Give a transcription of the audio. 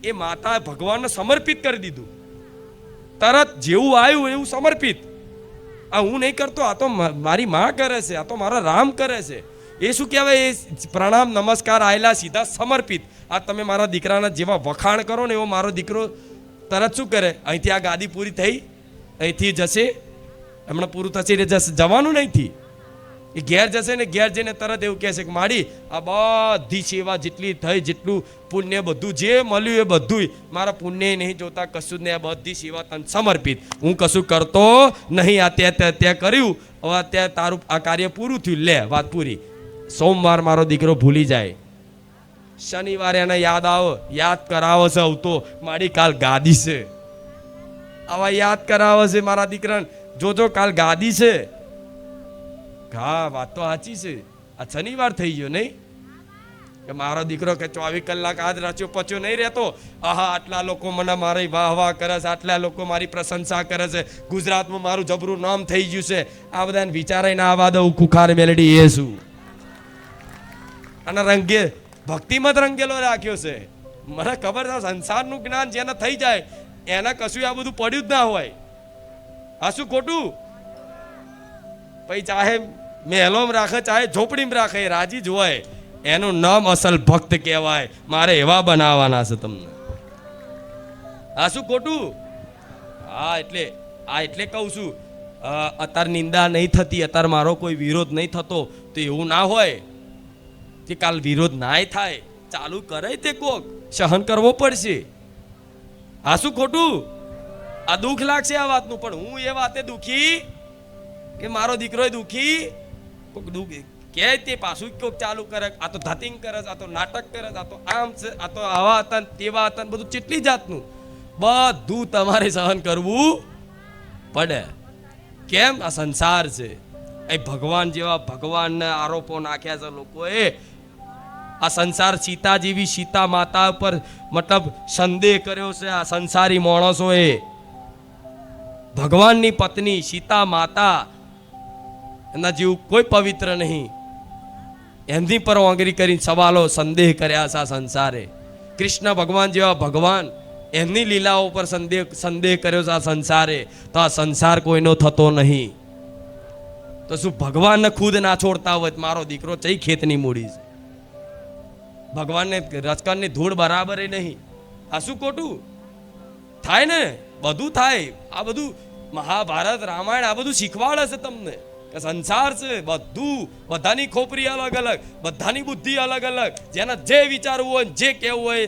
એ માતા ભગવાનને સમર્પિત કરી દીધું. તરત જેવું આવ્યું એવું સમર્પિત. આ હું નહીં કરતો, આ તો મારી માં કરે છે, આ તો મારા રામ કરે છે. એ શું કહેવાય? એ પ્રણામ નમસ્કાર આયલા સીધા સમર્પિત. આ તમે મારા દીકરાના જેવા વખાણ કરો ને એવો મારો દીકરો તરત શું કરે? અહીંથી આ ગાદી પૂરી થઈ, અહીંથી જશે, હમણાં પૂરું થશે એટલે જવાનું નહીંથી. એ ઘેર જશે ને ઘેર જઈને તરત એવું કહેશે કે માડી આ બધી સેવા જેટલી થઈ, જેટલું પુણ્ય બધું જે મળ્યું એ બધું મારા પુણ્ય નહીં જોતા, કશું જ નહીં, આ બધી સેવા તને સમર્પિત. હું કશું કરતો નહીં, આ ત્યાં કર્યું, હવે ત્યાં તારું આ કાર્ય પૂરું થયું, લે વાત પૂરી. સોમવાર મારો દીકરો ભૂલી જાય, શનિવારે એને યાદ કરાવો છે, આવતો મારી કાલ ગાદી છે, આવા યાદ કરાવે છે મારા દીકરાને, જોજો કાલ ગાદી છે. હા, વાત તો સાચી છે. આ શનિવાર થઈ ગયો નહીં કે મારો દીકરો કે 24 કલાક આજ રચ્યો પચ્યો નહીં રહેતો. આહા, આટલા લોકો મને મારી વાહ વાહ કરે છે, આટલા લોકો મારી પ્રશંસા કરે છે, ગુજરાતમાં મારું જબરું નામ થઈ ગયું છે. આ બધાને વિચારાઈને આવા દઉં ખુખાર મેલડી એ શું? અને રંગે ભક્તિમત રંગેલો રાખ્યો છે. મને ખબર છે સંસારનું જ્ઞાન જેને થઈ જાય એના કશું આ બધું પડ્યું જ ના હોય. આ શું ખોટું? પછી ચાહે મહેલોમાં રાખે ચાહે ઝોપડીમાં રાખે, રાજી જ હોય. એનું નામ અસલ ભક્ત કહેવાય. મારે એવા બનાવવાના છે તમને. આ શું ખોટું? હા, એટલે કહું છું, અત્યારે નિંદા નહીં થતી, અત્યારે મારો કોઈ વિરોધ નહીં થતો, તો એવું ના હોય કે કાલ વિરોધ નાય થાય. ચાલુ કરે તે કોક સહન કરવો પડશે. આ શું ખોટું? આ દુઃખ લાગશે આ વાતનું, પણ હું એ વાતે દુઃખી કે મારો દીકરો દુઃખી કોક દુઃખ કે તે પાછું કોક ચાલુ કરે, આ તો ધતિંગ કરે, આ તો નાટક કરે, આ તો આમ છે, આ તો આવા હતા તેવા હતા, બધું કેટલી જાતનું બધું તમારે સહન કરવું પડે. કેમ? આ સંસાર છે. એ ભગવાન જેવા ભગવાનને આરોપો નાખ્યા છે લોકોએ. આ સંસાર સીતા જેવી સીતા માતા પર મતલબ સંદેહ કર્યો છે આ સંસારી માણસોએ. ભગવાનની પત્ની સીતા માતા એના જેવું કોઈ પવિત્ર નહીં. એમની પર આંગળી કરીને સવાલો સંદેહ કર્યા છે આ સંસારે. કૃષ્ણ ભગવાન જેવા ભગવાન એમની લીલાઓ પર સંદેહ કર્યો છે આ સંસારે. તો આ સંસાર કોઈનો થતો નહીં. તો શું ભગવાનને ખુદ ના છોડતા હોય? મારો દીકરો ચઈ ખેતની મૂડી છે, ભગવાનને રચકણની ધૂળ બરાબર નહીં. આ શું ખોટું થાય ને? બધું થાય. આ બધું મહાભારત રામાયણ આ બધું શીખવાડે છે તમને કે સંસાર છે બધું, બધાની ખોપરી અલગ અલગ, બધાની બુદ્ધિ અલગ અલગ, જેને જે વિચારવું હોય જે કહેવું હોય